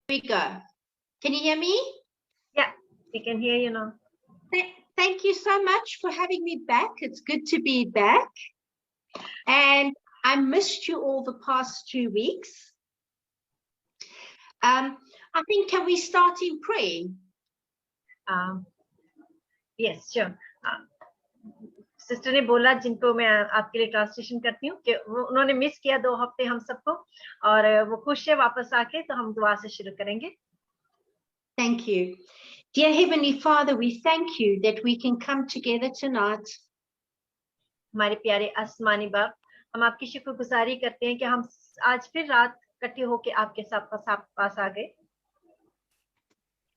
we go. Can you hear me? Yeah, we can hear you now. Thank you so much for having me back. It's good to be back. And I missed you all the past 2 weeks. I think, can we start in prayer? Yes, sure. Sister ने बोला, जिनको मैं आपके लिए translation करती हूँ, कि उन्होंने मिस किया 2 हफ्ते हम सबको, और वो खुश है वापस आके, तो हम दुआ से शुरू करेंगे. Thank you. Dear Heavenly Father, we thank you that we can come together tonight. हमारे प्यारे आसमानी बाप, हम आपकी शुक्रगुजारी करते हैं कि हम आज फिर रात इकट्ठे होके आपके पास आ गए.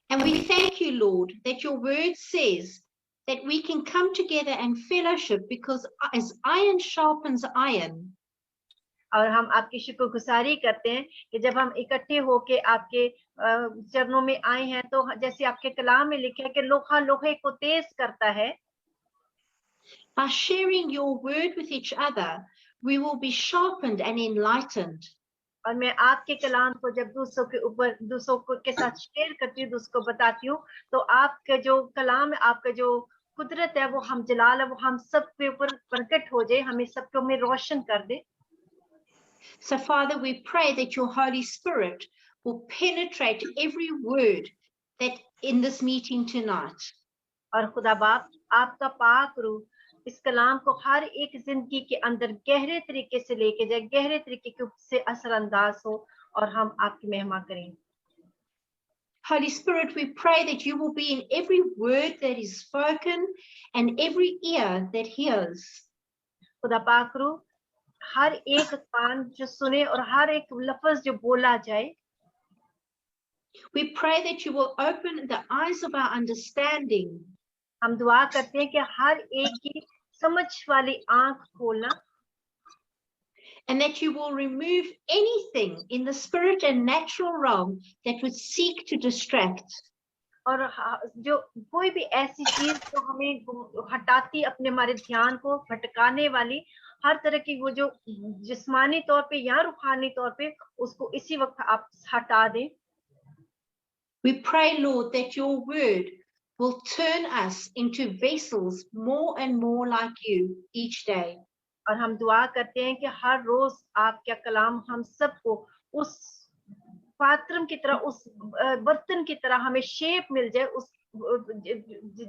And we thank you, Lord, that your word says that we can come together and fellowship because as iron sharpens iron. और हम आपकी शुक्रगुजारी करते हैं कि जब हम इकट्ठे होके आपके चरणों में आए हैं, तो जैसे आपके कलाम में लिखा है कि लोहा लोहे को तेज करता है. By sharing your word with each other, we will be sharpened and enlightened. और मैं आपके कलाम को जब दूसरों के साथ शेयर करती हूँ, दूसरों को बताती हूँ, तो आपका जो कलाम है, आपका जो कुदरत है, वो हम जलाल है, वो हम सब के ऊपर प्रकट हो जाए, हमें सबको में रोशन कर दे. So Father, we pray that your Holy Spirit will penetrate every word that in this meeting tonight. और खुदा बाप, आपका पाक रूह इस कलाम को हर एक जिंदगी के अंदर गहरे तरीके से लेके जाए, गहरे तरीके से असरअंदाज हो, और हम आपकी महिमा करें. Holy Spirit, we pray that you will be in every word that is spoken and every ear that hears. खुदा पाक रूह, हर एक कान जो सुने और हर एक लफ्ज जो बोला जाए. We pray that you will open the eyes of our understanding. हम दुआ करते हैं कि हर एक की समझ वाली आंख खोलना. And that you will remove anything in the spirit and natural realm that would seek to distract. और जो कोई भी ऐसी चीज जो हमें हटाती, अपने हमारे ध्यान को भटकाने वाली, हर तरह की वो जो जिस्मानी तौर पे या रूहानी तौर पे, उसको इसी वक्त आप हटा दें. We pray, Lord, that your word will turn us into vessels more and more like you each day. और हम दुआ करते हैं कि हर रोज आपका कलाम हम सबको उस पात्र की तरह, उस बर्तन की तरह हमें शेप मिल जाए, उस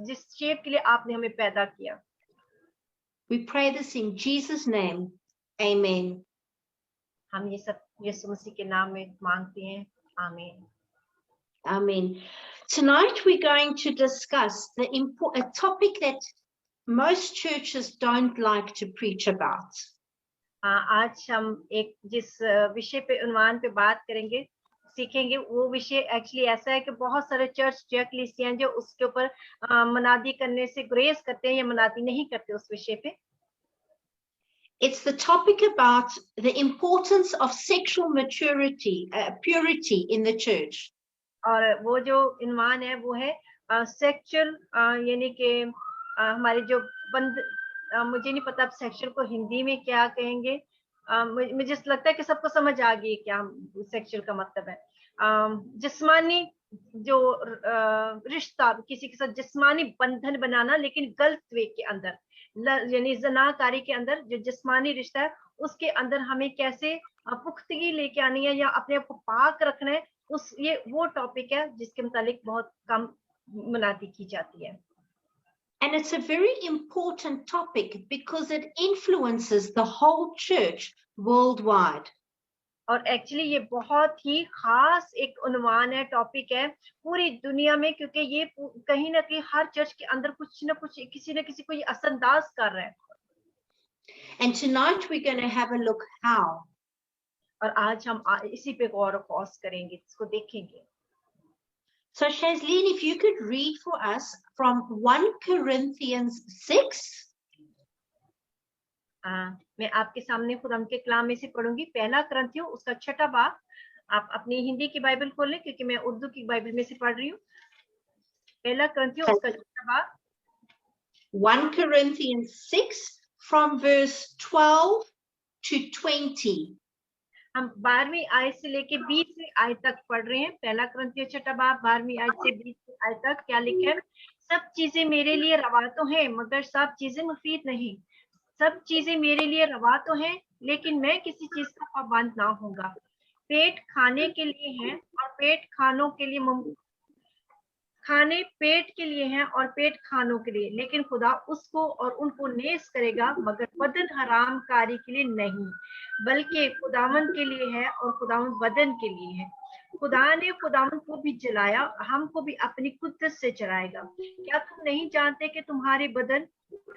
जिस शेप के लिए आपने हमें पैदा किया. We pray this in Jesus' name. Amen. हम ये सब यीशु मसीह के नाम में मांगते हैं. आमीन. Amen. Tonight we're going to discuss a topic that most churches don't like to preach about. आज हम एक जिस विषय पे उन्वान पे बात करेंगे, सीखेंगे, वो विषय एक्चुअली ऐसा है कि बहुत सारे चर्च जो कलीसियां जो उसके ऊपर मनादी करने से गुरेज करते हैं या मनादी नहीं करते उस विषय पे. It's the topic about the importance of sexual maturity, purity in the church. और वो जो उन्वान है वो है सेक्सुअल, यानी कि हमारे जो मुझे नहीं पता अब सेक्सुअल को हिंदी में क्या कहेंगे. मुझे लगता है कि सबको समझ आ गई क्या सेक्सुअल का मतलब है. जिस्मानी जो रिश्ता, किसी के साथ जिस्मानी बंधन बनाना, लेकिन गलत वे के अंदर, यानी जनाकारी के अंदर जो जिस्मानी रिश्ता है, उसके अंदर हमें कैसे पुख्तगी लेके आनी है या अपने आप को पाक रखना है, ये वो टॉपिक है जिसके मुतालिक बहुत कम मनादी की जाती है. And it's a very important topic because it influences the whole church worldwide. और एक्चुअली ये बहुत ही खास एक उन्वान है, टॉपिक है पूरी दुनिया में, क्योंकि ये कहीं ना कहीं हर चर्च के अंदर कुछ ना कुछ, किसी न किसी को ये असरअंदाज कर रहा है. And tonight we're going to have a look how. और आज हम इसी पे गौर और फौज करेंगे, इसको देखेंगे. So Shazleen, if you could read for us from 1 Corinthians 6. मैं आपके सामने खुद के कलाम में से पढ़ूंगी. पहला करंथियों उसका 6वां बाब. आप अपनी हिंदी की बाइबल खोल लें, क्योंकि मैं उर्दू की बाइबल में से पढ़ रही हूँ. पहला करंथियों उसका 6वां बाब. 1 Corinthians 6 from verse 12 to 20. हम 12वीं आयत से लेके 20वीं आयत तक पढ़ रहे हैं। पहला कुरिन्थियों 6 बाब 12वीं आयत से 20वीं आयत तक क्या लिखा है? सब चीजें मेरे लिए रवा तो हैं, मगर सब चीजें मुफीद नहीं। सब चीजें मेरे लिए रवा तो हैं, लेकिन मैं किसी चीज का पाबंद ना होऊंगा। पेट खाने के लिए है और पेट खानों के लिए, खाने पेट के लिए हैं और पेट खानों के लिए, लेकिन खुदा उसको और उनको नेस करेगा, मगर बदन हरामकारी के लिए नहीं, बल्कि खुदावन के लिए है और खुदावन बदन के लिए है। खुदा ने खुदावन को भी जलाया, हमको भी अपनी कुदरत से चलाएगा। क्या तुम नहीं जानते कि तुम्हारे बदन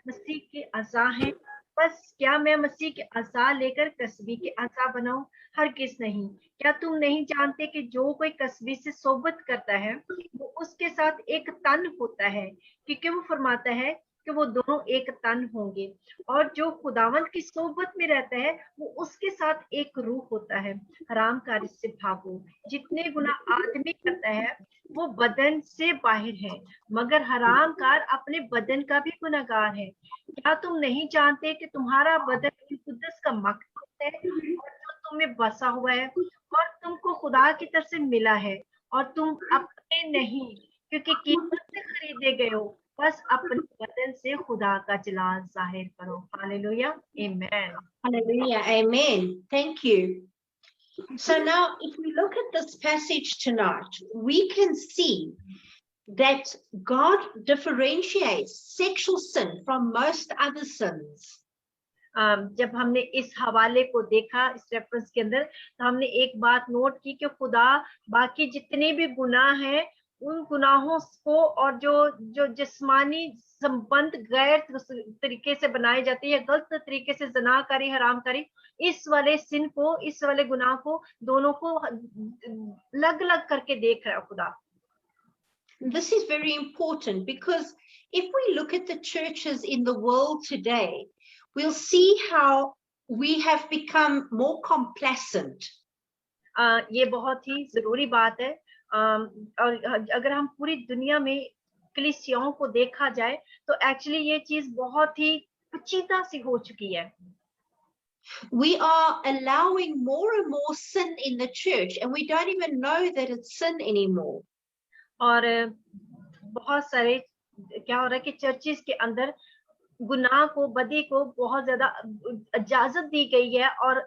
मसीह के अज़ा हैं? बस क्या मैं मसीह के अज़ा लेकर कसबी के अज़ा बनाऊं? हरगिज़ नहीं। क्या तुम नहीं जानते कि जो कोई कसबी से सोबत करता है वो उसके साथ एक तन होता है, क्योंकि वो फरमाता है कि वो दोनों एक तन होंगे। और जो खुदावंत की सोबत में रहता है वो उसके साथ एक रूह होता है। हरामकारी से भागो। जितने गुना आदमी करता है वो बदन से बाहर है, मगर हरामकार अपने बदन का भी गुनहगार है। क्या तुम नहीं जानते कि तुम्हारा बदन कुद्दस का मकदस है और जो तुम्हें बसा हुआ है और तुमको खुदा की तरफ से मिला है, और तुम अपने नहीं, क्योंकि कीमत से खरीदे गए हो। बस अपने बदन से खुदा का जलाल जाहिर करो। हालेलुया, आमीन। Hallelujah. Amen. Thank you. So now, if we look at this passage tonight, we can see that God differentiates sexual sin from most other sins. जब हमने इस हवाले को देखा इस रेफरेंस के अंदर, तो हमने एक बात नोट की कि खुदा बाकी जितने भी गुनाह हैं उन गुनाहों को, और जो जो जिस्मानी संबंध गैर तरीके से बनाए जाते हैं या गलत तरीके से जनाकारी हरामकारी, इस वाले सिन को, इस वाले गुनाह को, दोनों को अलग अलग करके देख रहा है खुदा। This is very important because if we look at the churches in the world today, we'll see how we have become more complacent. ये बहुत ही जरूरी बात है। और अगर हम पूरी दुनिया में कलीसियाओं को देखा जाए तो एक्चुअली ये चीज बहुत ही पेचीदा सी हो चुकी है। We are allowing more and more sin in the church and we don't even know that it's sin anymore. और बहुत सारे क्या हो रहा है कि चर्चिस के अंदर गुनाह को, बदी को बहुत ज्यादा इजाजत दी गई है, और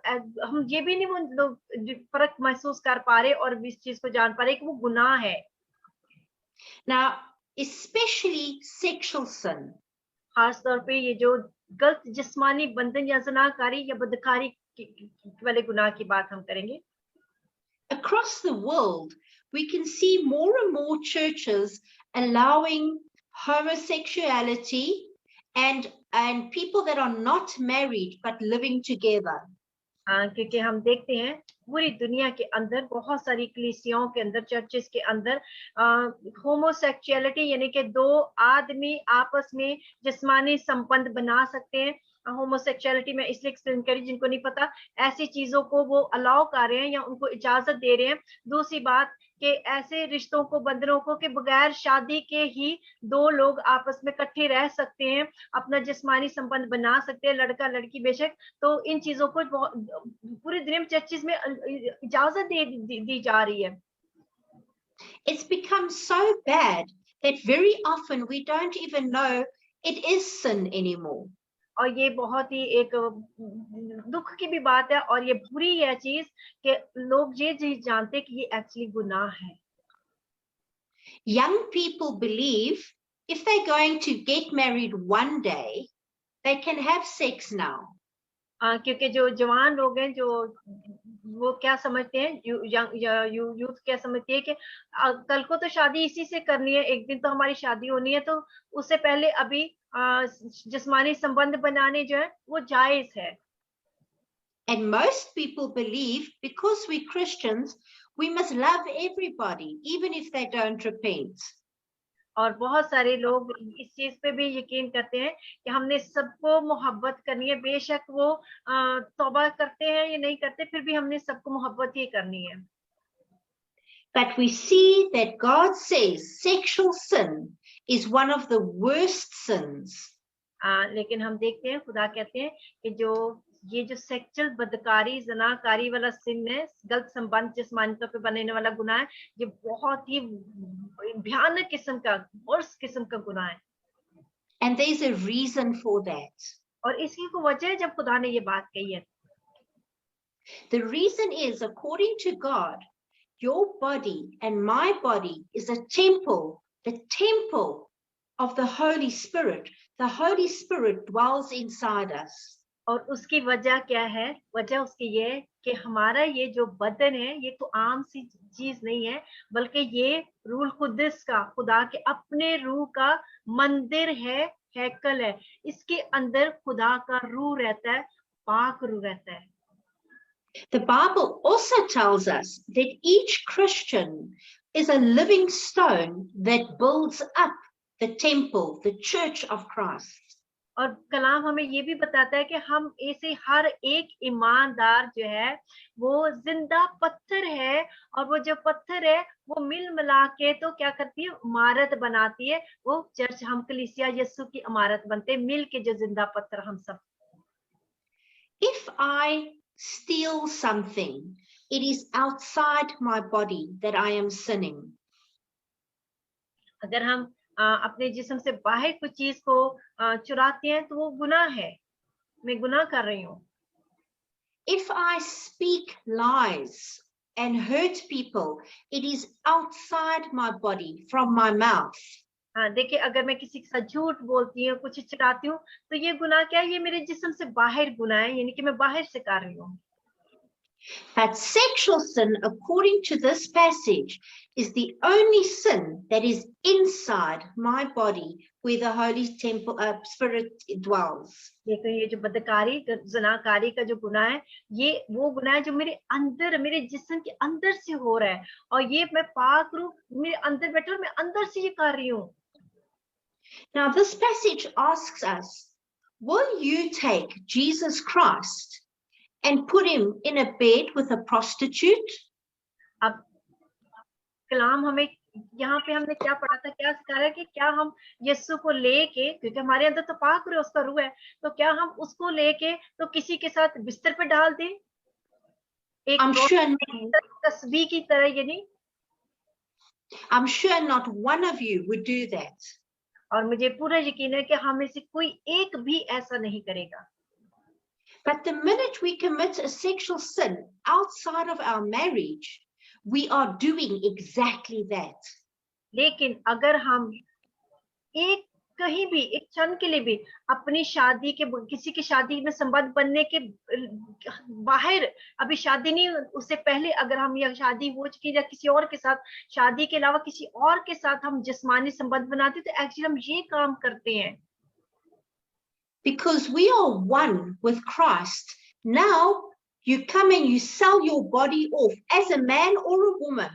हम ये भी नहीं फर्क महसूस कर पा रहे और इस चीज को जान पा रहे कि वो गुनाह है। Now, especially sexual sin. खास तौर पे ये जो गलत जिस्मानी बंधन या जनाकारी या बदकारी वाले गुनाह की बात हम करेंगे। Across the world, we can see more and more churches allowing homosexuality and people that are not married but living together. क्योंकि हम देखते हैं पूरी दुनिया के अंदर बहुत सारी कलीसियाओं के अंदर, चर्चेस के अंदर होमोसेक्सुअलिटी यानी कि दो आदमी आपस में जिस्मानी संबंध बना सकते हैं। होमोसेक्सुअलिटी में इसलिए एक्सप्लेन करी जिनको नहीं पता, ऐसी चीजों को वो अलाउ कर रहे हैं या उनको इजाजत दे रहे हैं। दूसरी बात कि ऐसे रिश्तों को, बंधनों को कि बगैर शादी के ही दो लोग आपस में इकट्ठे रह सकते हैं, अपना जिस्मानी संबंध बना सकते हैं, लड़का लड़की बेशक। तो इन चीजों को पूरी दुनिया में चर्चिस में इजाजत दी जा रही है। It's become so bad that very often we don't even know it is sin anymore. और ये बहुत ही एक दुख की भी बात है, और ये बुरी है चीज कि लोग ये चीज जानते कि ये एक्चुअली गुनाह है। Young people believe if they're going to get married one day, they can have sex now. क्योंकि जो जवान लोग हैं, जो वो क्या समझते हैं, यूथ क्या समझती है कि कल को तो शादी इसी से करनी है, एक दिन तो हमारी शादी होनी है, तो उससे पहले अभी जिस्मानी संबंध बनाने जो है वो जायज है। And most people believe because we're Christians, we must love everybody, even if they don't repent. और बहुत सारे लोग इस चीज पे भी यकीन करते हैं कि हमने सबको मोहब्बत करनी है, बेशक वो तौबा करते हैं या नहीं करते, फिर भी हमने सबको मोहब्बत ही करनी है। But we see that God says sexual sin is one of the worst sins. लेकिन हम देखते हैं खुदा कहते हैं कि जो ये जो सेक्सुअल बदकारी जनाकारी वाला सिन है, गलत संबंध जिस्मानी तौर पे बनने वाला गुनाह है, ये बहुत ही भयानक किस्म का, वर्स किस्म का गुनाह है। And there's a reason for that. और इसी को वजह है जब खुदा ने ये बात कही है। The reason is, according to God, your body and my body is a temple, the temple of the Holy Spirit. The Holy Spirit dwells inside us. और उसकी वजह क्या है? वजह उसकी ये है कि हमारा ये जो बदन है, ये तो आम सी चीज नहीं है, बल्कि ये रूह कुद्दस का, खुदा के अपने रूह का मंदिर है, हैकल है। इसके अंदर खुदा का रूह रहता है, पाक रूह रहता है। The Bible also tells us that each Christian is a living stone that builds up the temple, the church of Christ. और कलाम हमें ये भी बताता है कि हम ऐसे हर एक ईमानदार जो है वो जिंदा पत्थर है, और वो जो पत्थर है वो मिल मिला के तो क्या करती है? इमारत बनाती है। वो चर्च, हम कलीसिया यीशु की इमारत बनते हैं, मिल के जो जिंदा पत्थर हम सब। If I steal something, it is outside my body that I am sinning. अगर हम अपने जिस्म से बाहर कुछ चीज को चुराते हैं तो वो गुनाह है, मैं गुनाह कर रही हूँ। If I speak lies and hurt people, it is outside my body, from my mouth. हाँ, देखिए, अगर मैं किसी के साथ झूठ बोलती हूँ, कुछ चुराती हूँ, तो ये गुनाह क्या है? ये मेरे जिस्म से बाहर गुनाह है, यानी कि मैं बाहर से कर रही हूँ। But sexual sin, according to this passage, is the only sin that is inside my body, where the Holy Spirit dwells. देखो, ये जो बदकारी, ज़नाकारी का जो गुनाह है, ये वो गुनाह है जो मेरे अंदर, मेरे जिस्म के अंदर से हो रहा है, और ये मैं पाक रूह मेरे अंदर बैठा हूँ, मैं अंदर से ये कर रही हूँ। Now, this passage asks us, will you take Jesus Christ and put him in a bed with a prostitute? अब कलाम हमें यहाँ पे, हमने क्या पढ़ा था, क्या सिखा रहा है कि क्या हम यीशु को लेके, क्योंकि हमारे अंदर तो पाक रूह, उसका रूह है, तो क्या हम उसको लेके तो किसी के साथ बिस्तर पे डाल दें? एक तस्बीह की तरह, यानी I'm sure not one of you would do that. और मुझे पूरा यकीन है कि हम में से कोई एक भी ऐसा नहीं करेगा। But the minute we commit a sexual sin outside of our marriage, we are doing exactly that. लेकिन अगर हम एक कहीं भी एक क्षण के लिए भी अपनी शादी के, किसी की शादी में संबंध बनने के बाहर, अभी शादी नहीं, उससे पहले अगर हम या शादी हो चुकी या किसी और के साथ, शादी के अलावा किसी और के साथ हम जिस्मानी संबंध बनाते, तो एक्चुअली हम ये काम करते हैं। Because we are one with Christ. Now you come and you sell your body off as a man or a woman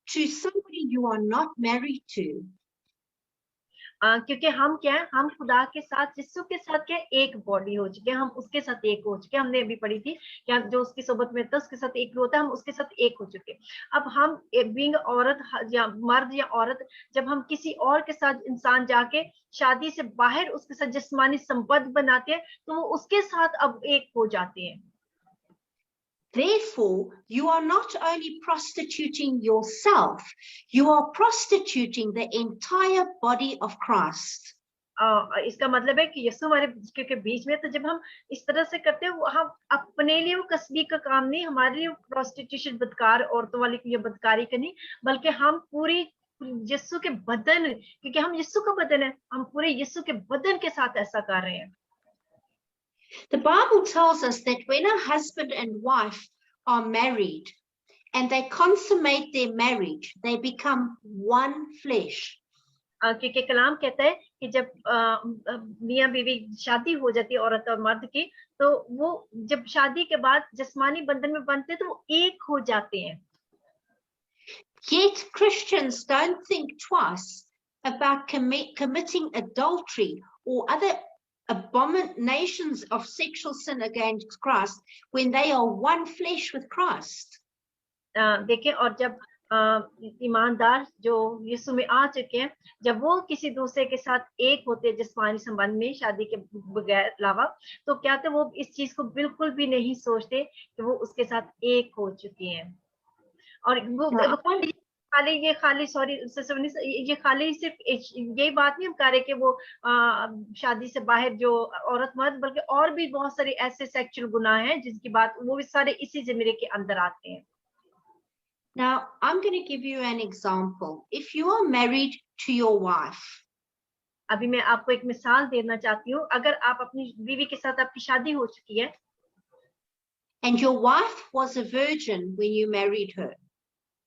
to somebody you are not married to. क्योंकि हम क्या है, हम खुदा के साथ, यीशु के साथ क्या, एक बॉडी हो चुके हैं, हम उसके साथ एक हो चुके हैं। हमने अभी पढ़ी थी कि जो उसकी सोबत में था उसके साथ एक होता है, हम उसके साथ एक हो चुके हैं। अब हम बीइंग औरत या मर्द या औरत, जब हम किसी और के साथ इंसान जाके शादी से बाहर उसके साथ जिस्मानी संबंध बनाते हैं, तो वो उसके साथ अब एक हो जाते हैं। Therefore, you are not only prostituting yourself, you are prostituting the entire body of Christ. इसका मतलब है कि यीशु हमारे के बीच में, तो जब हम इस तरह से करते हैं, हम अपने लिए वो कस्बी का काम नहीं, हमारे लिए प्रोस्टिट्यूशन, बदकार औरतों वाली ये बदकारी का नहीं, बल्कि हम पूरी यीशु के बदन, क्योंकि हम यीशु का बदन है, हम पूरे यीशु के बदन के साथ ऐसा कर रहे हैं। The Bible tells us that when a husband and wife are married and they consummate their marriage, they become one flesh. क्योंकि कलाम कहता है कि जब मियाँ बीवी शादी हो जाती है औरत और मर्द की, तो वो जब शादी के बाद जिस्मानी बंधन में बनते हैं तो वो एक हो जाते हैं। Yet Christians don't think twice about committing adultery or other abominations of sexual sin against Christ when they are one flesh with Christ. देखिए, और जब ईमानदार जो यीशु में आ चुके हैं, जब वो किसी दूसरे के साथ एक होते हैं जिस्मानी संबंध में शादी के बगैर अलावा, तो क्या थे वो इस चीज को बिल्कुल भी नहीं सोचते कि वो उसके साथ एक हो चुके हैं। और वो Now, I want खाली सॉरी ये खाली सिर्फ यही बात नहीं हम कह रहे कि वो शादी से बाहर जो औरत मर्द, बल्कि और भी बहुत सारे ऐसे सेक्सुअल गुनाह हैं जिसकी बात वो भी सारे इसी ज़िम्मे के अंदर आते हैं। Now, I'm going to give you an example. If you are married to your wife, अभी मैं आपको एक मिसाल देना चाहती हूँ। अगर आप अपनी बीवी के साथ आपकी शादी हो चुकी है and your wife was a virgin when you married her,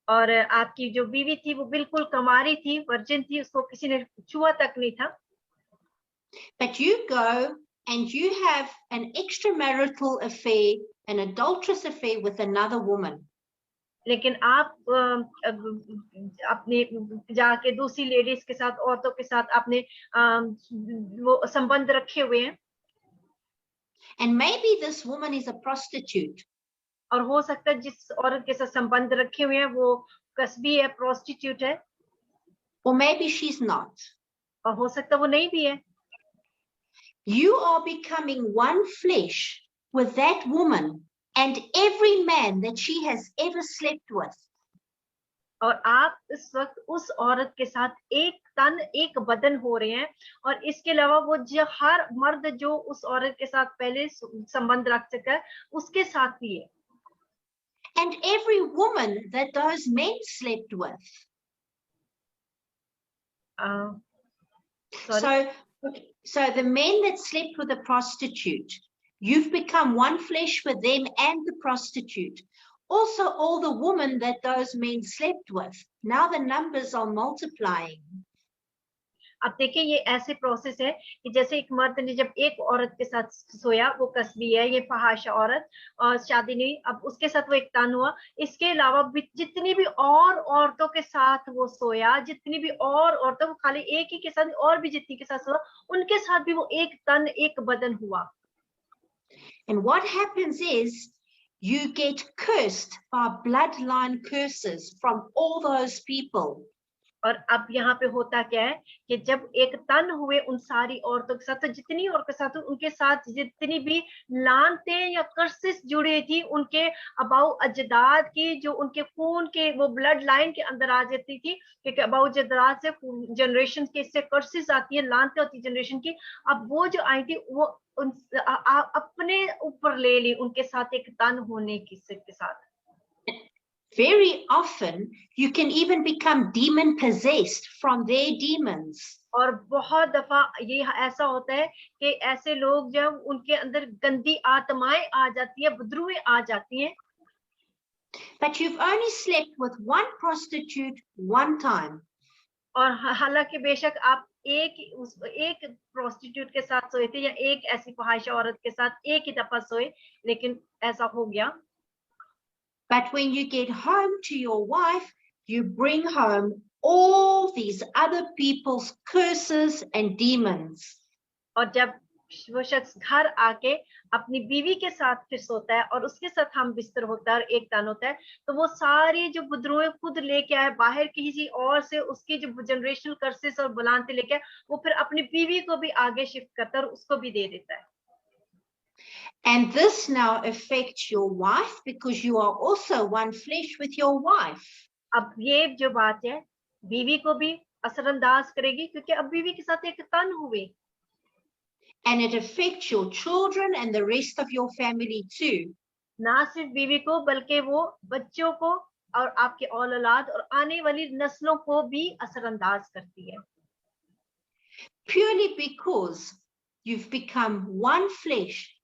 और आपकी जो बीवी थी वो बिल्कुल कुंवारी थी, वर्जिन थी, उसको किसी ने छुआ तक नहीं था, but you go and you have an extramarital affair, an adulterous affair with another woman, लेकिन आप अपने जाके दूसरी लेडीज के साथ, औरतों के साथ आपने वो संबंध रखे हुए हैं, and maybe this woman is a prostitute, और हो सकता है जिस औरत के साथ संबंध रखे हुए हैं वो कस्बी है, प्रोस्टिट्यूट है, or maybe she's not. और हो सकता है वो नहीं भी है। You are becoming one flesh with that woman and every man that she has ever slept with. और आप इस वक्त उस औरत के साथ एक तन एक बदन हो रहे हैं, और इसके अलावा वो जो हर मर्द जो उस औरत के साथ पहले संबंध रख चुका है उसके साथ भी है, And every woman that those men slept with. So the men that slept with a prostitute, you've become one flesh with them and the prostitute. Also all the women that those men slept with. Now the numbers are multiplying. अब देखिए ये ऐसे process है कि जैसे एक मर्द ने जब एक औरत के साथ सोया, वो कस्बी है, ये फहाशा औरत, और शादी नहीं, अब उसके साथ वो एक तन हुआ, इसके अलावा जितनी भी और औरतों के साथ वो सोया, जितनी भी और औरतों को, खाली एक ही के साथ और भी जितनी के साथ सोया, उनके साथ भी वो एक तन एक बदन हुआ। And what happens is you get cursed by bloodline curses from all those people. और अब यहाँ पे होता क्या है कि जब एक तन हुए उन सारी औरतों के साथ, तो जितनी औरतों के साथ, उनके साथ जितनी भी लानतें या कर्सेस जुड़ी थी उनके अबाउ अजदाद की, जो उनके खून के वो ब्लड लाइन के अंदर आ जाती थी, क्योंकि अबाउ अजदाद से जनरेशन के इससे कर्सेस आती है, लानतें होती जनरेशन की। अब वो जो आई थी वो अपने ऊपर ले ली उनके साथ एक तन होने की के साथ। Very often you can even become demon possessed from their demons. और बहुत दफा ये ऐसा होता है कि ऐसे लोग जब उनके अंदर गंदी आत्माएं आ जाती है, बदरूएं आ जाती हैं, but you've only slept with one prostitute one time. और हालांकि बेशक आप एक प्रोस्टिट्यूट के साथ सोए थे या एक ऐसी फहाशा औरत के साथ एक ही दफा सोए, लेकिन ऐसा हो गया। But when you get home to your wife, you bring home all these other people's curses and demons. और जब वो शख्स घर आके अपनी बीवी के साथ फिर सोता है और उसके साथ हम बिस्तर होता है और एक तन होता है, तो वो सारी जो बुद्रुएं खुद लेके आए बाहर किसी और से, उसकी जो जनरेशनल कर्सेस और बुलानते लेके आए, वो फिर अपनी बीवी को भी आगे शिफ्ट करता है और उसको भी दे देता है। And this now affects your wife because you are also one flesh with your wife. अब ये जो बात है बीवी को भी असरअंदाज करेगी, क्योंकि अब बीवी के साथ एक तन हुए। And it affects your children and the rest of your family too. ना सिर्फ बीवी को बल्कि वो बच्चों को और आपके औलाद और आने वाली नस्लों को भी असरअंदाज करती है। Purely because you've become one flesh.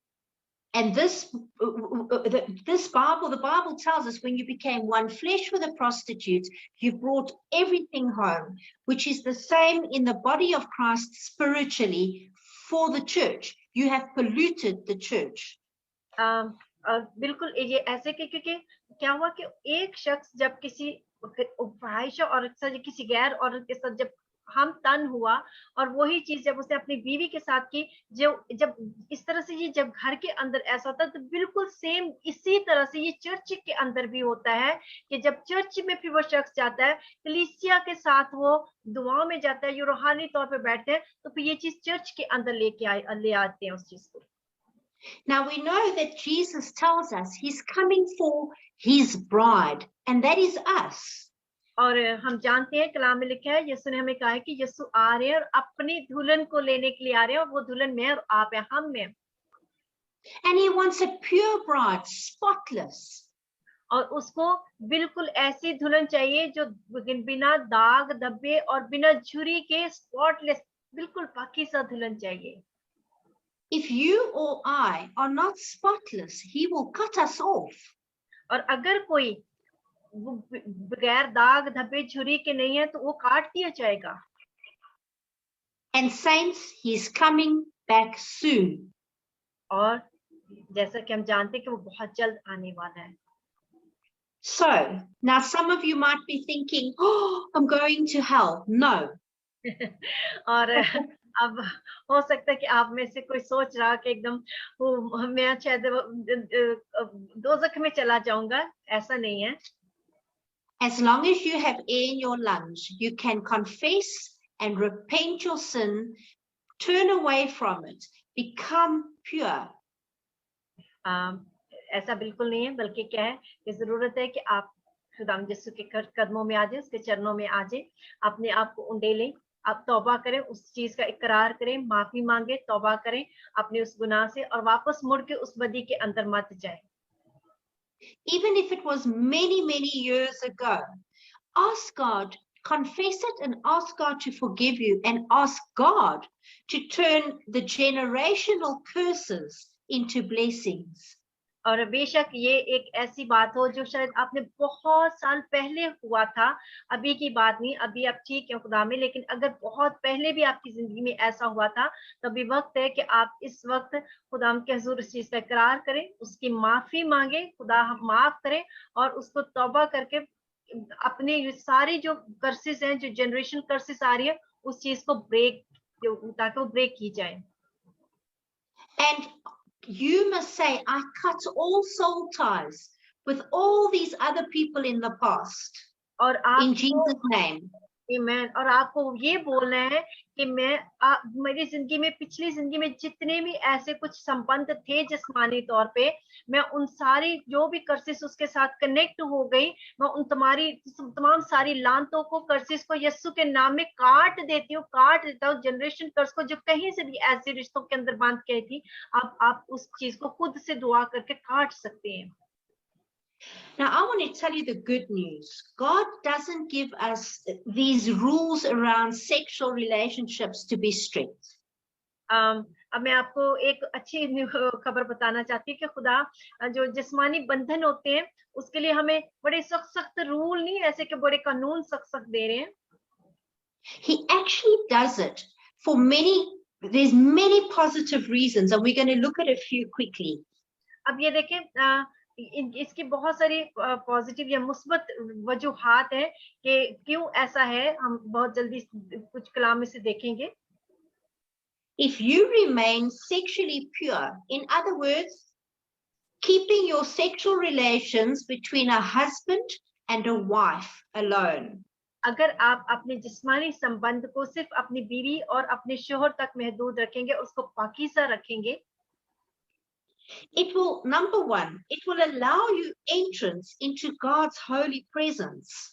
And this Bible, the Bible tells us when you became one flesh with a prostitute, you've brought everything home, which is the same in the body of Christ spiritually for the church. You have polluted the church. बिल्कुल ये ऐसे कि क्योंकि क्या हुआ कि एक शख्स जब किसी फहाइशा औरत के साथ, किसी गैर औरत के साथ जब हम तन हुआ, और वही चीज जब उसने अपनी बीवी के साथ की, जो जब इस तरह से ये जब घर के अंदर ऐसा होता है, तो बिल्कुल सेम इसी तरह से ये चर्च के अंदर भी होता है कि जब चर्च में फिर वो शख्स जाता है, कलीसिया के साथ वो दुआओं में जाता है, ये रूहानी तौर पे बैठते हैं, तो फिर ये चीज चर्च के अंदर ले आते हैं उस चीज को। Now we know that Jesus tells us he's coming for his bride, and that is us. और हम जानते हैं, कलाम में लिखा है, यीशु ने हमें कहा है कि यीशु आ रहे हैं और अपनी दुल्हन को लेने के लिए आ रहे हैं, और वो दुल्हन में और आप है, हम में। And he wants a pure bride, spotless. और उसको बिल्कुल ऐसी दुल्हन चाहिए जो बिना दाग धब्बे और बिना झुर्री के, स्पॉटलेस, बिल्कुल पाकीज़ा दुल्हन चाहिए। If you or I are not spotless, he will cut us off. और अगर कोई बगैर दाग धब्बे झुर्री के नहीं है, तो वो काट दिया जाएगा। And saints, he's coming back soon. और जैसा कि हम जानते हैं कि वो बहुत जल्द आने वाला है। So now some of you might be thinking, oh, I'm going to hell. No. और अब हो सकता है कि आप में से कोई सोच रहा कि एकदम मैं शायद दोज़ख में चला जाऊंगा, ऐसा नहीं है। As long as you have air in your lungs, you can confess and repent your sin, turn away from it, become pure. ऐसा बिल्कुल नहीं है, बल्कि क्या है कि जरूरत है कि आप खुदाम यीशु के कदमों में आ जाए, उसके चरणों में आ जाए, अपने आप को उंडेलें, आप तौबा करें, उस चीज का इकरार करें, माफी मांगे, तौबा करें अपने उस गुनाह से, और वापस मुड़ के उस बदी के अंदर मत जाए। Even if it was many years ago, ask God, confess it and ask God to forgive you, and ask God to turn the generational curses into blessings. और बेशक ये एक ऐसी बात हो जो शायद आपने बहुत साल पहले हुआ था, अभी की बात नहीं, अभी आप ठीक है खुदा में, लेकिन अगर बहुत पहले भी आपकी जिंदगी में ऐसा हुआ था, तो अभी वक्त है कि आप इस वक्त खुदा के हुजूर इस चीज का इकरार करें, उसकी माफी मांगे, खुदा माफ करें, और उसको तौबा करके अपने सारी जो कर्सेस हैं, जो जनरेशन कर्सेस आ रही है, उस चीज को ब्रेक, ताकि वो ब्रेक की जाए। And you must say, I cut all soul ties with all these other people in the past. और आप in Jesus' name. आमीन। और आपको ये बोलना है कि मेरी जिंदगी में, पिछली जिंदगी में जितने भी ऐसे कुछ संबंध थे जिस्मानी तौर पे, मैं उन सारी जो भी कर्सेस उसके साथ कनेक्ट हो गई, मैं उन तमाम सारी लानतों को, कर्सेस को यीशु के नाम में काट देती हूँ, काट देता हूँ। जनरेशन कर्स को जो कहीं से भी ऐसे रिश्तों के अंदर बांध के थी, आप उस चीज को खुद से दुआ करके काट सकते हैं। Now, I want to tell you the good news. God doesn't give us these rules around sexual relationships to be strict. अब मैं आपको एक अच्छी खबर बताना चाहती हूँ कि खुदा जो जिस्मानी बंधन होते हैं, उसके लिए हमें बड़े सख्त रूल नहीं, ऐसे के बड़े कानून सख्त दे रहे हैं। He actually does it for there's many positive reasons, and we're going to look at a few quickly. अब ये देखें, इसकी बहुत सारी पॉजिटिव या मुस्बत वजूहात है कि क्यों ऐसा है, हम बहुत जल्दी कुछ कलाम में से देखेंगे। If you remain sexually pure, in other words, keeping your sexual relations between a husband and a wife alone. अगर आप अपने जिस्मानी संबंध को सिर्फ अपनी बीवी और अपने शोहर तक महदूद रखेंगे, उसको पाकीज़ा रखेंगे, it will, number one, it will allow you entrance into God's holy presence.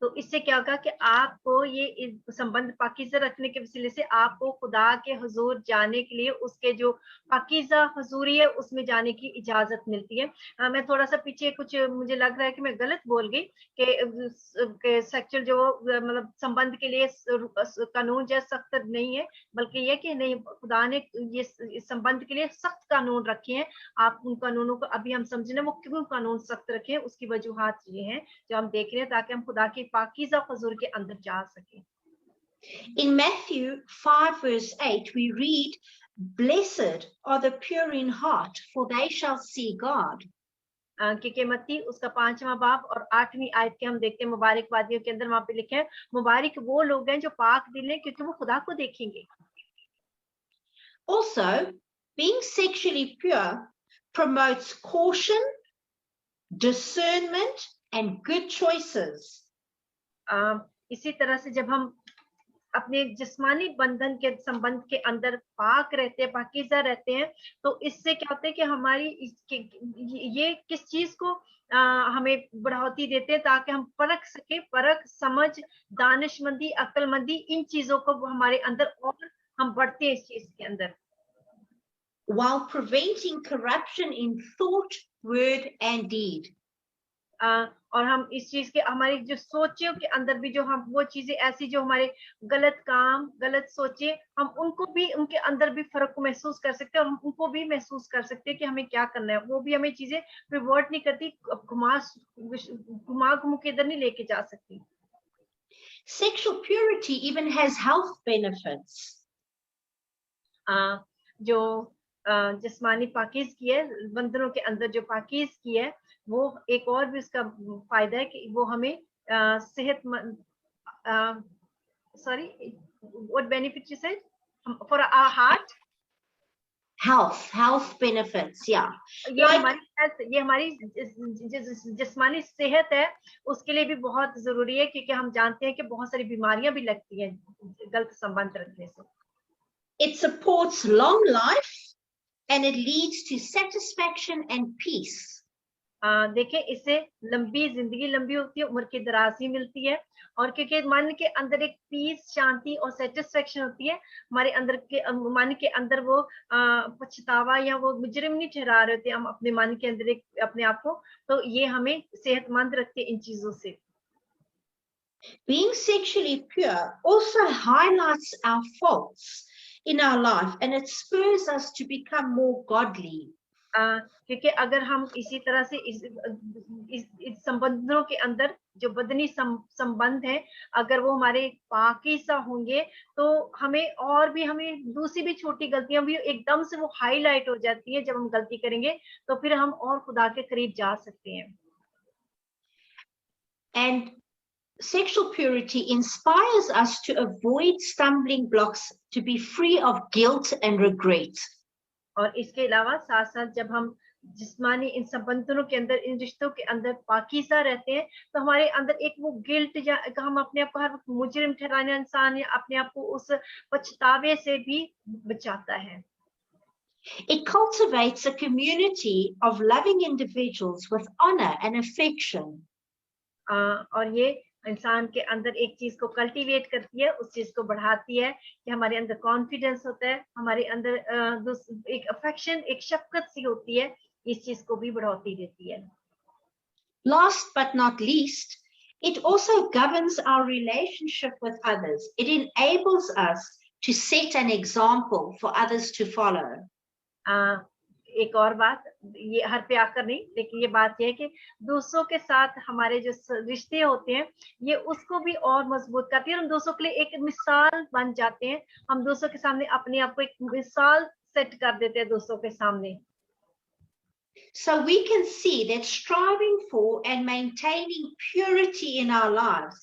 तो इससे क्या होगा कि आपको ये संबंध पाकीज़ा रखने के वसीले से आपको खुदा के हुजूर जाने के लिए, उसके जो पाकीज़ा हुजूरी है उसमें जाने की इजाजत मिलती है। मैं थोड़ा सा पीछे कुछ, मुझे लग रहा है कि मैं गलत बोल गई कि सेक्सुअल जो मतलब संबंध के लिए कानून जो सख्त नहीं है, बल्कि ये कि नहीं, खुदा ने ये संबंध के लिए सख्त कानून रखे हैं। आप उन कानूनों को अभी हम समझने, वो क्यों कानून सख्त रखे हैं, उसकी वजूहात ये हैं जो हम देख रहे हैं, ताकि हम खुदा की पाकीज़ा हुजूर के अंदर जा सके। In Matthew 5 verse 8 we read, blessed are the pure in heart, for they shall see God. क्योंकि मत्ती उसका 5वां बाब और 8वीं आयत के हम देखते हैं मुबारकबादियों के अंदर वहां पे लिखे हैं मुबारक वो लोग हैं जो पाक दिल हैं क्योंकि वो खुदा को देखेंगे. Also, being sexually pure promotes caution, discernment, and good choices. इसी तरह से जब हम अपने जिस्मानी बंधन के संबंध के अंदर पाक रहते हैं, पाकीज़ा रहते हैं, तो इससे क्या होता है कि हमारी ये किस चीज को हमें बढ़ोतरी देते हैं ताकि हम परख सके, परख, समझ, दानिशमंदी, अक्लमंदी, इन चीजों को हमारे अंदर और हम बढ़ते हैं इस चीज के अंदर. While preventing corruption in thought, word, and deed. और हम इस चीज के हमारी जो सोचों के अंदर भी जो हम वो चीजें ऐसी जो हमारे गलत काम, गलत सोचे, हम उनको भी उनके अंदर भी फर्क को महसूस कर सकते हैं और हम उनको भी महसूस कर सकते हैं कि हमें क्या करना है. वो भी हमें चीजें रिवर्ट नहीं करती, घुमा के इधर नहीं लेके जा सकती. Sexual purity even has health benefits. जो जिस्मानी पाकीज़गी है, बंधनों के अंदर जो पाकीज़गी है, वो एक और भी उसका फायदा है कि वो हमें सेहतमंद what benefits you said for our heart? Health benefits, yeah. ये हमारी जिस्मानी सेहत है, उसके लिए भी बहुत जरूरी है क्योंकि हम जानते हैं कि बहुत सारी बीमारियां भी लगती हैं गलत संबंध रखने से. It supports long life and it leads to satisfaction and peace. देखिए इससे लंबी जिंदगी लंबी होती है, उम्र की दराजी मिलती है और क्योंकि मन के अंदर एक पीस, शांति और सेटिस्फेक्शन होती है, हमारे अंदर के मन के अंदर वो पछतावा या वो मुजरिम नहीं ठहरा रहे होते हम अपने मन के अंदर अपने आप को, तो ये हमें सेहतमंद रखते हैं इन चीजों से. Being sexually pure also highlights our faults in our life and it spurs us to become more godly. क्योंकि अगर हम इसी तरह से इस संबंधों के अंदर जो बदनी संबंध है, अगर वो हमारे पाकीज़ा होंगे तो हमें और भी हमें दूसरी भी छोटी गलतियां भी एकदम से वो हाईलाइट हो जाती है. जब हम गलती करेंगे तो फिर हम और खुदा के करीब जा सकते हैं. And sexual purity inspires us to avoid stumbling blocks, to be free of guilt and regret. और इसके अलावा साथ साथ जब हम जिस्मानी इन संबंधों के अंदर, इन रिश्तों के अंदर पाकीज़ा रहते हैं तो हमारे अंदर एक वो गिल्ट या हम अपने आप को हर वक्त मुजरिम ठहराने इंसान या अपने आप को उस पछतावे से भी बचाता है. It cultivates a community of loving individuals with honor and affection. और ये इंसान के अंदर एक चीज को कल्टीवेट करती है, उस चीज को बढ़ाती है कि हमारे अंदर कॉन्फिडेंस होता है, हमारे अंदर एक अफेक्शन, एक शफकत सी होती है, इस चीज को भी बढ़ाती देती है. Last but not least, it also governs our relationship with others. It enables us to set an example for others to follow. एक और बात, ये हर पे आकर नहीं, लेकिन ये बात ये है कि दूसरों के साथ हमारे जो रिश्ते होते हैं ये उसको भी और मजबूत करती है. हम दूसरों के लिए एक मिसाल बन जाते हैं, हम दूसरों के सामने अपने आप को एक मिसाल सेट कर देते हैं दूसरों के सामने. So we can see that striving for and maintaining purity in our lives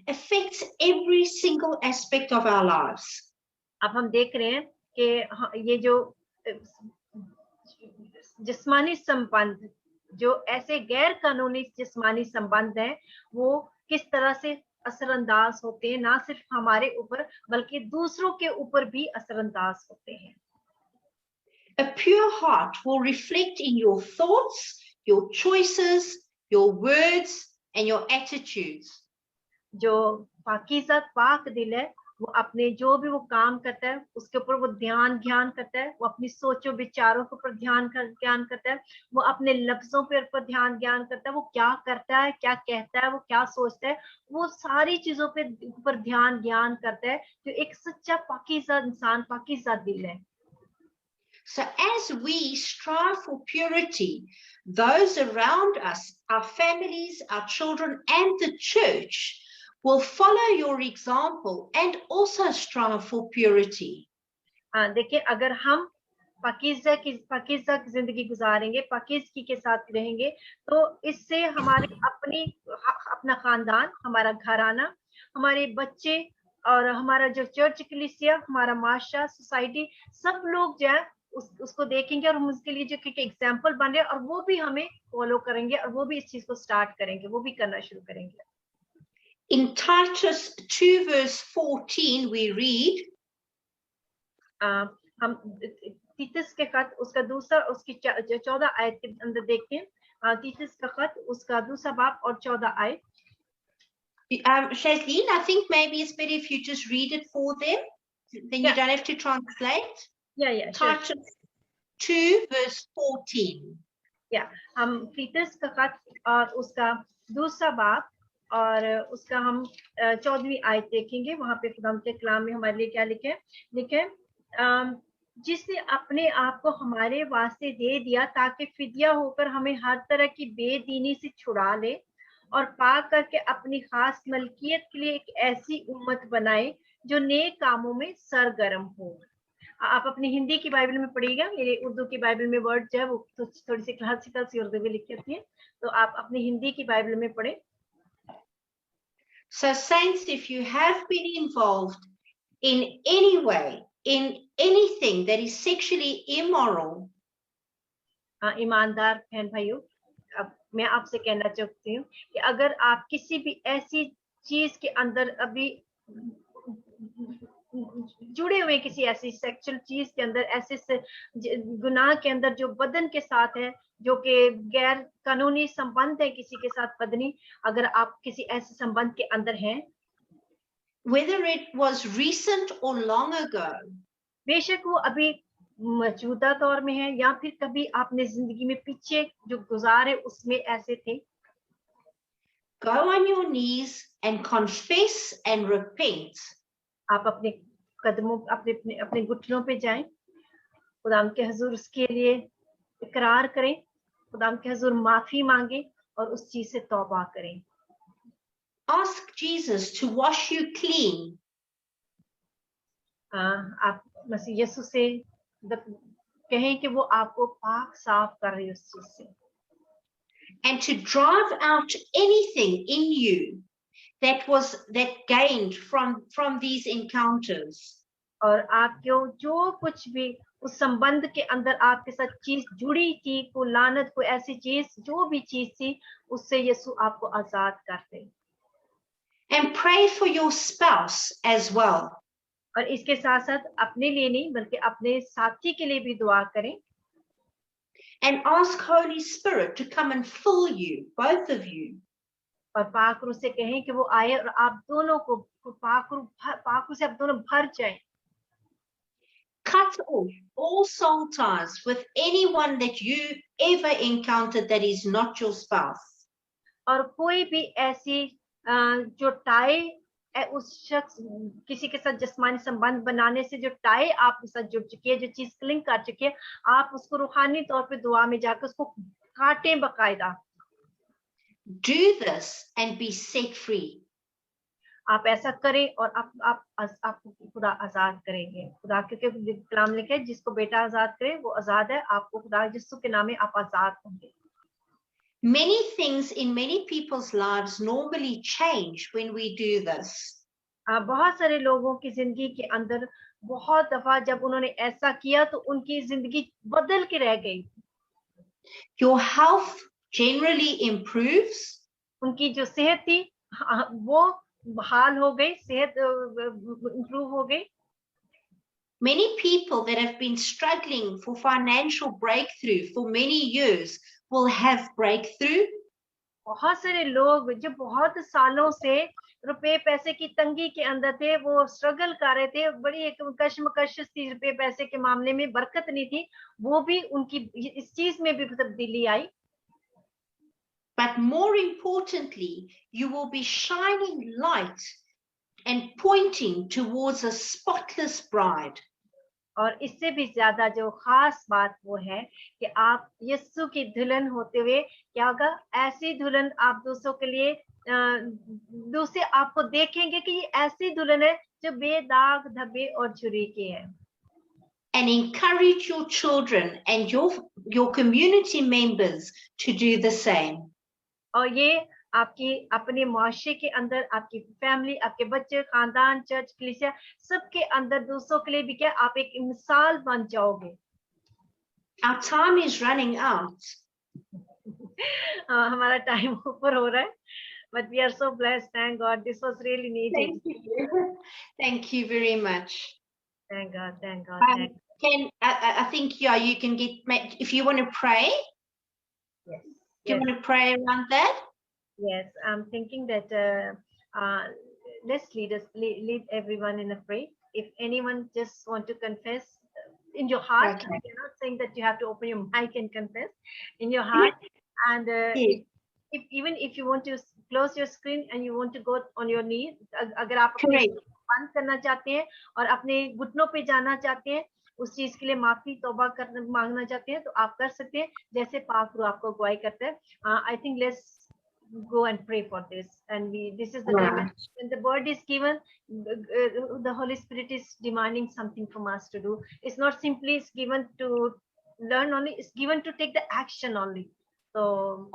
affects every single aspect of our lives. अब हम देख रहे हैं कि ये जो जिस्मानी संबंध, जो ऐसे गैर कानूनी जिस्मानी संबंध हैं, वो किस तरह से असरअंदाज होते हैं, ना सिर्फ हमारे ऊपर बल्कि दूसरों के ऊपर भी असरअंदाज होते हैं. A pure heart will reflect in your thoughts, your choices, your words, and your attitudes. जो पाकीज़ा पाक दिल है, वो अपने जो भी वो काम करता है उसके ऊपर वो ध्यान करता है, वो अपनी सोचों विचारों के ऊपर ध्यान करता है, वो अपने लफ्जों पे ऊपर ध्यान करता है, वो क्या करता है, क्या कहता है, वो क्या सोचता है, वो सारी चीजों पे ऊपर ध्यान करता है, जो एक सच्चा पाकीज़ा इंसान, पाकीज़ा दिल है. So as we strive for purity, those around us, our families, our children, and the church will follow your example and also strive for purity. देखिए, अगर हम पाकीज़ा की जिंदगी गुजारेंगे, पाकीज़गी के साथ रहेंगे, तो इससे हमारे अपना खानदान, हमारा घराना, हमारे बच्चे और हमारा जो चर्च कलीसिया, हमारा माशरा, सोसाइटी, सब लोग जो है उसको देखेंगे और हम उसके लिए जो एग्जाम्पल बन रहे हैं, और वो भी हमें फॉलो करेंगे और वो भी इस चीज को स्टार्ट करेंगे, वो भी करना शुरू करेंगे। In Titus 2 verse 14 we read, हम तीतस के खत उसका दूसरा उसकी 14 आयत के अंदर देखते हैं। तीतस का खत उसका दूसरा बाब और 14 आयत। Shazleen, I think maybe it's better if you just read it for them, then you don't have to translate. Yeah, Titus sure. 2 verse 14. हम तीतस का खत और उसका दूसरा बाब और उसका हम 14वीं आयत देखेंगे। वहां पे खुदा के कलाम में हमारे लिए क्या लिखे, जिसने अपने आप को हमारे वास्ते दे दिया ताकि फिदिया होकर हमें हर तरह की बेदीनी से छुड़ा ले और पाक करके अपनी खास मलकियत के लिए एक ऐसी उम्मत बनाए जो नेक कामों में सरगर्म हो। आप अपनी हिंदी की बाइबल में पढ़िएगा, मेरे उर्दू की बाइबल में वर्ड जो है वो थोड़ी सी क्लासिकल सी उर्दू में लिखी होती है, तो आप अपनी हिंदी की बाइबल में पढ़ें। So saints, if you have been involved in any way, in anything that is sexually immoral, ईमानदार बहन भाइयों, अब मैं आपसे कहना चाहती हूँ कि अगर आप किसी भी ऐसी चीज के अंदर अभी जुड़े हुए, किसी ऐसी सेक्सुअल चीज के अंदर, ऐसे गुनाह के अंदर जो बदन के साथ है, जो कि गैर कानूनी संबंध है किसी के साथ बदनी, अगर आप किसी ऐसे संबंध के अंदर हैं, whether it was recent or long ago, बेशक वो अभी मौजूदा दौर में है या फिर कभी आपने जिंदगी में पीछे जो गुजारे उसमें ऐसे थे, go on your knees and confess and repent. आप अपने कदमों अपने घुटनों पे जाएं, खुदाम के हुजूर उसके लिए इकरार करें, खुदाम के हुजूर माफी मांगे और उस चीज से तौबा करें। Ask Jesus to wash you clean. आप मसीह यीशु से कहें कि वो आपको पाक साफ कर रही है उस चीज से, and to drive out anything in you that gained from these encounters. और आपको जो कुछ भी उस संबंध के अंदर आपके साथ चीज जुड़ी थी, को लानत, को ऐसी चीज, जो भी चीज थी, उससे यीशु आपको आजाद कर दे। And pray for your spouse as well. और इसके साथ साथ अपने लिए नहीं बल्कि अपने साथी के लिए भी दुआ करें। And ask Holy Spirit to come and fill you, both of you. और पाक रूह से कहें कि वो आए और आप दोनों को पाक रूह से आप दोनों भर जाएं। Cut off all soul ties with anyone that you ever encountered that is not your spouse. और कोई भी ऐसी जो टाई उस शख्स किसी के साथ जिस्मानी संबंध बनाने से जो टाई आपके साथ जुड़ चुकी है, जो चीज क्लिंग कर चुकी है, आप उसको रूहानी तौर पे दुआ में जाकर उसको काटें बकायदा। Do this and be set free. आप ऐसा करें और आपको खुदा आजाद करेंगे। खुदा क्योंकि कलाम लिखा है, जिसको बेटा आजाद करे वो आजाद है। आपको खुदा यीशु के नाम में आप आजाद होंगे। Many things in many people's lives normally change when we do this. बहुत सारे लोगों की जिंदगी के अंदर बहुत दफा जब उन्होंने ऐसा किया तो उनकी जिंदगी बदल के रह गई। Your health generally improves. उनकी जो सेहत थी वो बहाल हो गई, सेहत इंप्रूव हो गई। Many people that have been struggling for financial breakthrough for many years will have breakthrough. बहुत सारे लोग जो बहुत सालों से रुपए पैसे की तंगी के अंदर थे, वो स्ट्रगल कर रहे थे, बड़ी एक कशमकश थी, रुपए पैसे के मामले में बरकत नहीं थी, वो भी उनकी इस चीज में भी तब्दीली आई। But more importantly, you will be shining light and pointing towards a spotless bride. और इससे भी ज्यादा जो खास बात वो है कि आप यीशु की दुल्हन होते हुए क्या होगा, ऐसी दुल्हन आप दूसरों के लिए दूसरे आपको देखेंगे कि ये ऐसी दुल्हन है जो बेदाग धब्बे और झुर्री की है। and encourage your children and your community members to do the same. और ये आपकी अपने मुआशरे के अंदर, आपकी फैमिली, आपके बच्चे, खानदान, चर्च, कलीसिया, सबके अंदर दूसरों के लिए भी क्या आप एक मिसाल बन जाओगे. Our time is running out. हमारा टाइम ऊपर हो रहा है, but we are so blessed. Thank God, this was really needed. Thank you. Thank you very much. Thank God, thank God. I think you can get, if you want to pray. Yes. Do you want to pray around that? Yes, I'm thinking that let's lead everyone in a prayer. If anyone just want to confess in your heart, Okay. I'm not saying that you have to open your mic and confess in your heart. And even if you want to close your screen and you want to go on your knees, अगर आप बंद करना चाहते हैं और अपने घुटनों पे जाना चाहते हैं, उस चीज के लिए माफी तौबा मांगना चाहते हैं, तो आप कर सकते हैं जैसे पाक रूह आपको अगुवाई करता है. I think let's go and pray for this, and this is the time when the word is given, the Holy Spirit is demanding something from us to do. It's not simply it's given to learn only, it's given to take the action only. So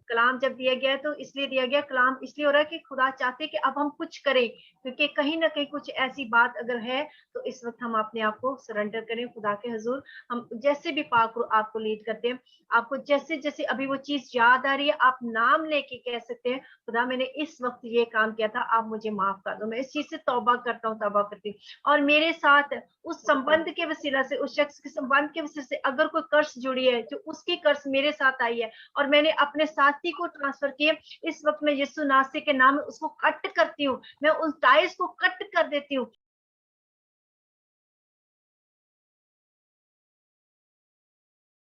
कलाम जब दिया गया तो इसलिए दिया गया, कलाम इसलिए हो रहा है कि खुदा चाहते हैं कि अब हम कुछ करें, क्योंकि कहीं ना कहीं कुछ ऐसी बात अगर है तो इस वक्त हम अपने आप को सरेंडर करें खुदा के हुजूर. हम जैसे भी पाक आपको लीड करते हैं, आपको जैसे जैसे अभी वो चीज याद आ रही है, आप नाम लेके कह सकते हैं, खुदा मैंने इस वक्त ये काम किया था, आप मुझे माफ कर दो, मैं इस चीज से तौबा करता हूँ, तौबा करती हूँ. और मेरे साथ उस संबंध के वसीला से, उस शख्स के संबंध के वसीले से अगर कोई कर्ज जुड़ी है, जो उसकी कर्ज मेरे साथ आई है और मैंने अपने साथी को ट्रांसफर किया, इस वक्त मैं यीशु नासरी के नाम में उसको कट करती हूँ, मैं उन टाइल्स को कट कर देती हूँ